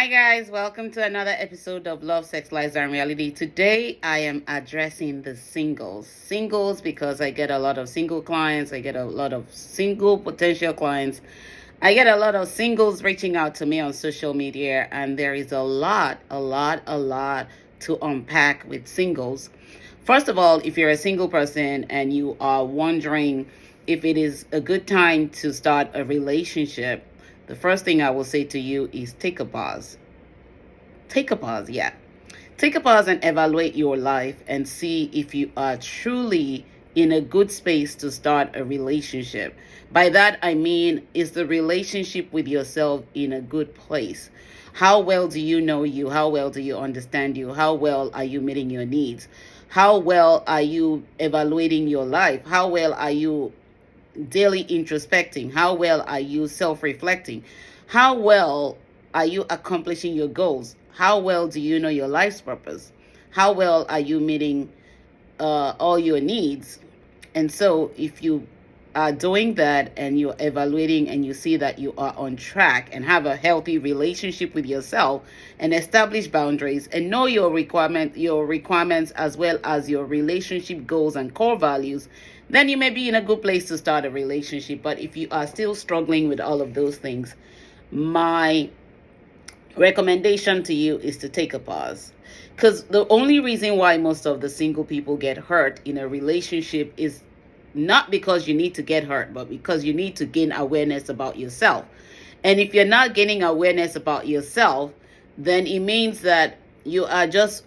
Hi guys, welcome to another episode of Love, Sex, Lies, and Reality. Today I am addressing the singles. Singles because I get a lot of single clients, I get a lot of single potential clients. I get a lot of singles reaching out to me on social media, and there is a lot to unpack with singles. First of all, if you're a single person and you are wondering if it is a good time to start a relationship, the first thing I will say to you is take a pause. Take a pause, yeah. Take a pause and evaluate your life and see if you are truly in a good space to start a relationship. By that, I mean, is the relationship with yourself in a good place? How well do you know you? How well do you understand you? How well are you meeting your needs? How well are you evaluating your life? How well are you daily introspecting? How well are you self reflecting? How well are you accomplishing your goals? How well do you know your life's purpose? How well are you meeting all your needs? And so, if you are doing that and you're evaluating and you see that you are on track and have a healthy relationship with yourself and establish boundaries and know your requirements as well as your relationship goals and core values, then you may be in a good place to start a relationship. But if you are still struggling with all of those things, my recommendation to you is to take a pause, because the only reason why most of the single people get hurt in a relationship is not because you need to get hurt, but because you need to gain awareness about yourself. And if you're not gaining awareness about yourself, then it means that you are just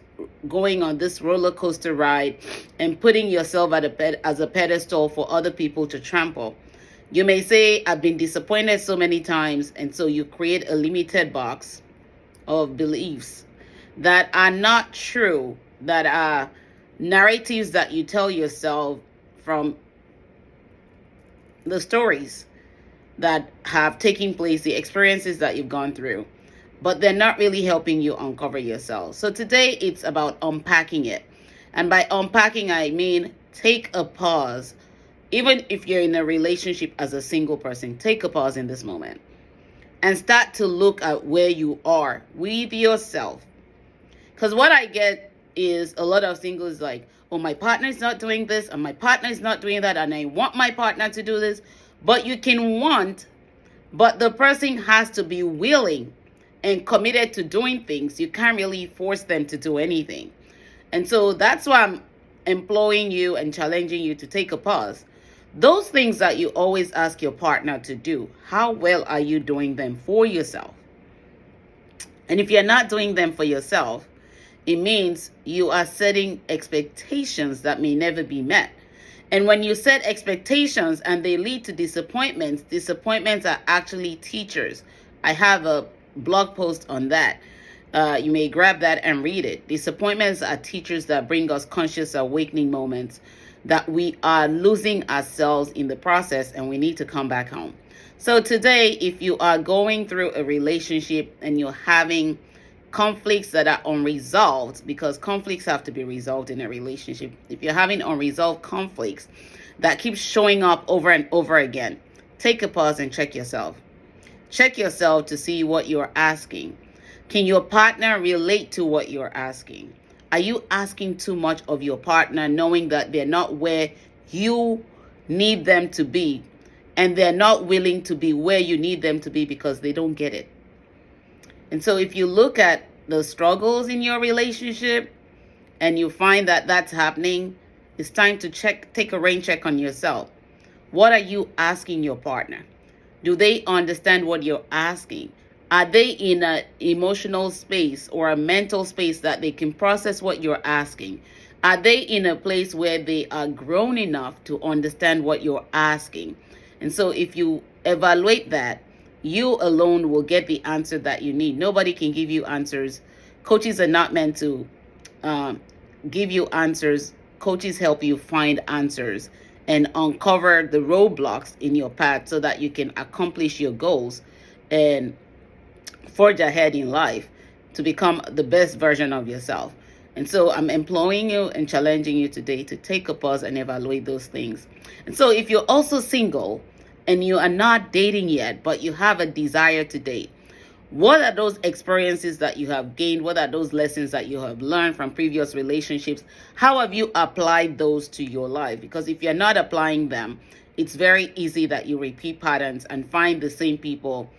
going on this roller coaster ride and putting yourself as a pedestal for other people to trample. You may say, I've been disappointed so many times, and so you create a limited box of beliefs that are not true, that are narratives that you tell yourself from the stories that have taken place, the experiences that you've gone through, but they're not really helping you uncover yourself. So today it's about unpacking it. And by unpacking, I mean take a pause. Even if you're in a relationship as a single person, take a pause in this moment and start to look at where you are with yourself. Because what I get is a lot of singles like, oh, my partner is not doing this and my partner is not doing that, and I want my partner to do this. But you can want, but the person has to be willing and committed to doing things. You can't really force them to do anything. And so that's why I'm imploring you and challenging you to take a pause. Those things that you always ask your partner to do, how well are you doing them for yourself? And if you're not doing them for yourself, it means you are setting expectations that may never be met. And when you set expectations and they lead to disappointments, disappointments are actually teachers. I have a blog post on that. You may grab that and read it. Disappointments are teachers that bring us conscious awakening moments that we are losing ourselves in the process, and we need to come back home. So today, if you are going through a relationship and you're having conflicts that are unresolved, because conflicts have to be resolved in a relationship. If you're having unresolved conflicts that keep showing up over and over again, take a pause and check yourself. Check yourself to see what you're asking. Can your partner relate to what you're asking? Are you asking too much of your partner, knowing that they're not where you need them to be, and they're not willing to be where you need them to be because they don't get it? And so if you look at the struggles in your relationship and you find that that's happening, it's time to take a rain check on yourself. What are you asking your partner? Do they understand what you're asking? Are they in an emotional space or a mental space that they can process what you're asking? Are they in a place where they are grown enough to understand what you're asking? And so if you evaluate that, you alone will get the answer that you need. Nobody can give you answers. Coaches are not meant to give you answers. Coaches help you find answers and uncover the roadblocks in your path so that you can accomplish your goals and forge ahead in life to become the best version of yourself. And so I'm imploring you and challenging you today to take a pause and evaluate those things. And so if you're also single and you are not dating yet, but you have a desire to date, What are those experiences that you have gained? What are those lessons that you have learned from previous relationships? How have you applied those to your life? Because if you're not applying them, it's very easy that you repeat patterns and find the same people,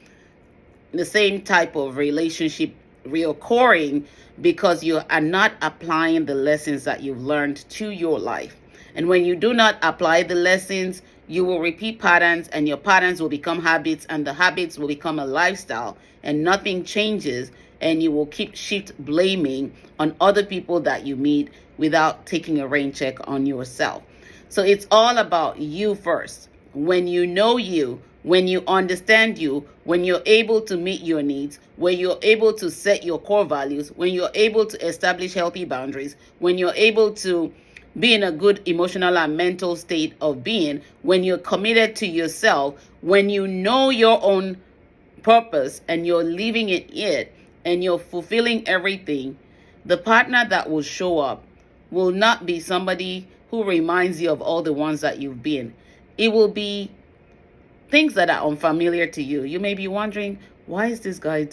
the same type of relationship reoccurring, because you are not applying the lessons that you've learned to your life. And when you do not apply the lessons, you will repeat patterns, and your patterns will become habits, and the habits will become a lifestyle, and nothing changes, and you will keep shift blaming on other people that you meet without taking a rain check on yourself. So it's all about you first. When you know you, when you understand you, when you're able to meet your needs, when you're able to set your core values, when you're able to establish healthy boundaries, when you're able to be in a good emotional and mental state of being, when you're committed to yourself, when you know your own purpose and you're living in it and you're fulfilling everything, the partner that will show up will not be somebody who reminds you of all the ones that you've been. It will be things that are unfamiliar to you. You may be wondering, why is this guy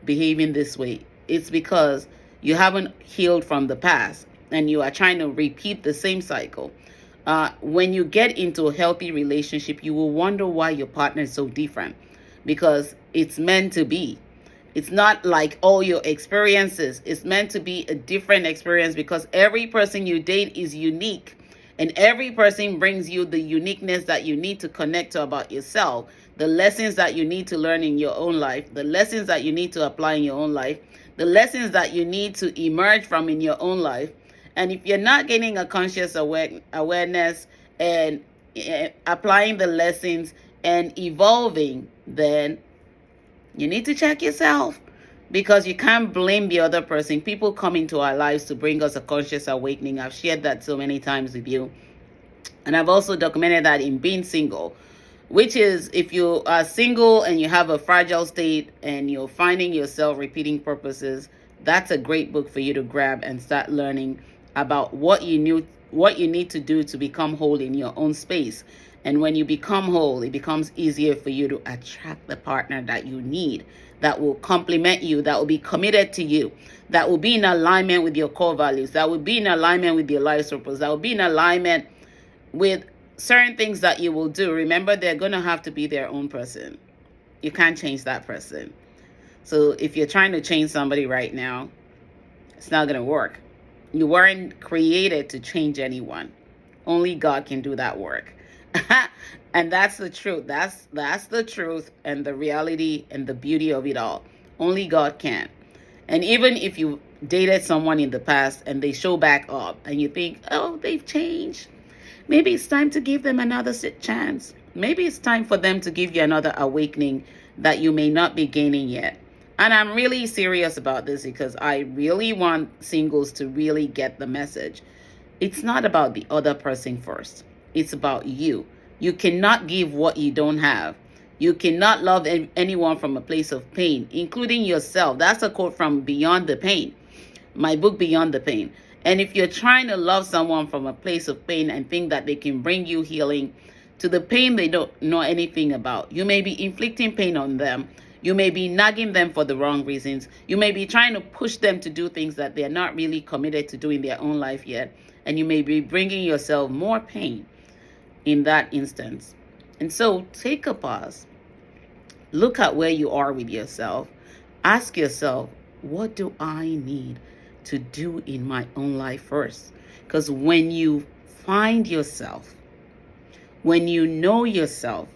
behaving this way? It's because you haven't healed from the past and you are trying to repeat the same cycle. When you get into a healthy relationship, you will wonder why your partner is so different, because it's meant to be. It's not like all your experiences. It's meant to be a different experience, because every person you date is unique. And every person brings you the uniqueness that you need to connect to about yourself, the lessons that you need to learn in your own life, the lessons that you need to apply in your own life, the lessons that you need to emerge from in your own life. And if you're not getting a conscious awareness and applying the lessons and evolving, then you need to check yourself, because you can't blame the other person. People come into our lives to bring us a conscious awakening. I've shared that so many times with you. And I've also documented that in Being Single, which is, if you are single and you have a fragile state and you're finding yourself repeating purposes, that's a great book for you to grab and start learning about what you need to do to become whole in your own space. And when you become whole, it becomes easier for you to attract the partner that you need, that will complement you, that will be committed to you, that will be in alignment with your core values, that will be in alignment with your life's purpose, that will be in alignment with certain things that you will do. Remember, they're going to have to be their own person. You can't change that person. So if you're trying to change somebody right now, it's not going to work. You weren't created to change anyone. Only God can do that work. And that's the truth. That's the truth and the reality and the beauty of it all. Only God can. And even if you dated someone in the past and they show back up and you think, oh, they've changed, maybe it's time to give them another chance. Maybe it's time for them to give you another awakening that you may not be gaining yet. And I'm really serious about this, because I really want singles to really get the message. It's not about the other person first. It's about you. You cannot give what you don't have. You cannot love anyone from a place of pain, including yourself. That's a quote from Beyond the Pain, my book, Beyond the Pain. And if you're trying to love someone from a place of pain and think that they can bring you healing to the pain they don't know anything about, you may be inflicting pain on them. You may be nagging them for the wrong reasons. You may be trying to push them to do things that they're not really committed to doing in their own life yet. And you may be bringing yourself more pain in that instance. And so take a pause. Look at where you are with yourself. Ask yourself, what do I need to do in my own life first? Because when you find yourself, when you know yourself,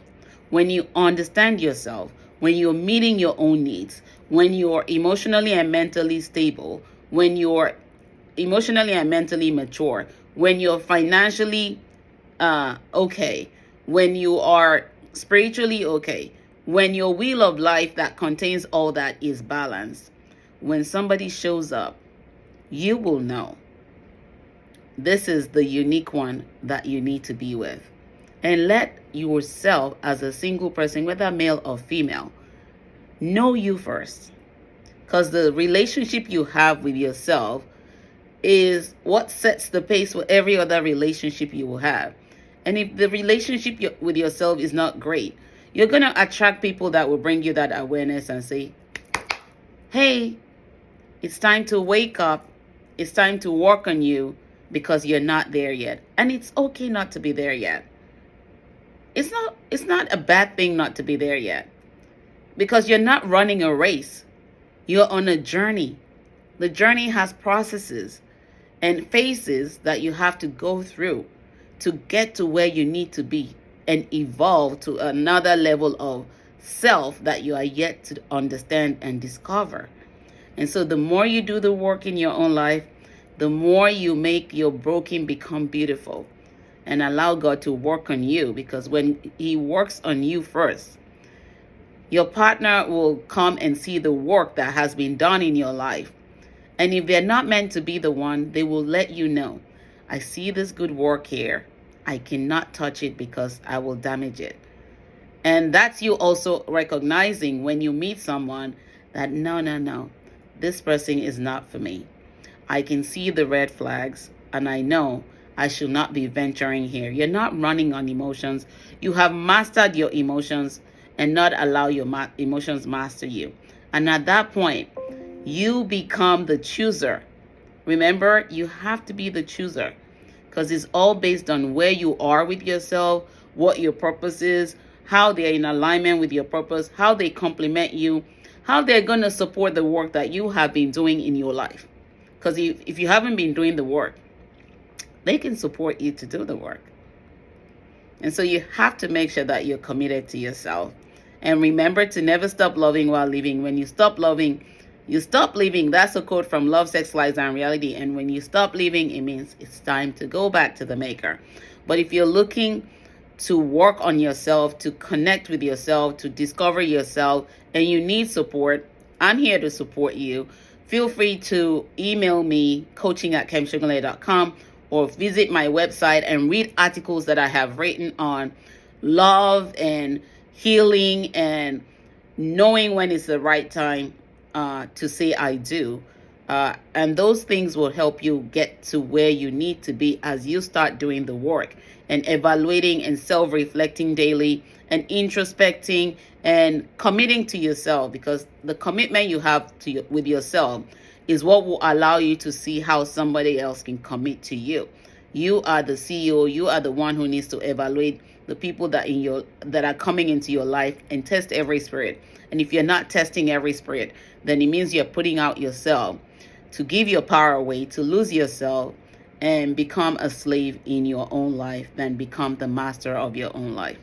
when you understand yourself, when you're meeting your own needs, when you're emotionally and mentally stable, when you're emotionally and mentally mature, when you're financially okay, when you are spiritually okay, when your wheel of life that contains all that is balanced, when somebody shows up, you will know this is the unique one that you need to be with. And let yourself, as a single person, whether male or female, know you first. Because the relationship you have with yourself is what sets the pace for every other relationship you will have. And if the relationship with yourself is not great, you're going to attract people that will bring you that awareness and say, hey, it's time to wake up. It's time to work on you because you're not there yet. And it's okay not to be there yet. It's not a bad thing not to be there yet. Because you're not running a race. You're on a journey. The journey has processes and phases that you have to go through to get to where you need to be and evolve to another level of self that you are yet to understand and discover. And so the more you do the work in your own life, the more you make your broken become beautiful and allow God to work on you. Because when He works on you first, your partner will come and see the work that has been done in your life. And if they're not meant to be the one, they will let you know, I see this good work here. I cannot touch it because I will damage it. And that's you also recognizing when you meet someone that no, this person is not for me. I can see the red flags and I know I should not be venturing here. You're not running on emotions. You have mastered your emotions and not allow your emotions master you. And at that point, you become the chooser. Remember, you have to be the chooser because it's all based on where you are with yourself, what your purpose is, how they're in alignment with your purpose, how they complement you, how they're going to support the work that you have been doing in your life. Because if you haven't been doing the work, they can support you to do the work. And so you have to make sure that you're committed to yourself. And remember to never stop loving while living. When you stop loving, you stop living. That's a quote from Love, Sex, Lies, and Reality. And when you stop living, it means it's time to go back to the maker. But if you're looking to work on yourself, to connect with yourself, to discover yourself, and you need support, I'm here to support you. Feel free to email me, coaching@kemisogunle.com, or visit my website and read articles that I have written on love and healing and knowing when it's the right time to say I do. And those things will help you get to where you need to be as you start doing the work and evaluating and self-reflecting daily and introspecting and committing to yourself, because the commitment you have to with yourself is what will allow you to see how somebody else can commit to you. You are the CEO. You are the one who needs to evaluate the people that are coming into your life and test every spirit. And if you're not testing every spirit, then it means you're putting out yourself to give your power away, to lose yourself and become a slave in your own life, then become the master of your own life.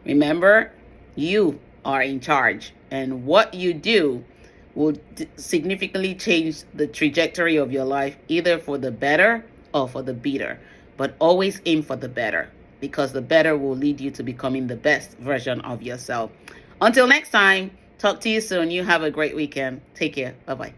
Remember, you are in charge, and what you do will significantly change the trajectory of your life, either for the better or for the better. But always aim for the better, because the better will lead you to becoming the best version of yourself. Until next time, talk to you soon. You have a great weekend. Take care. Bye-bye.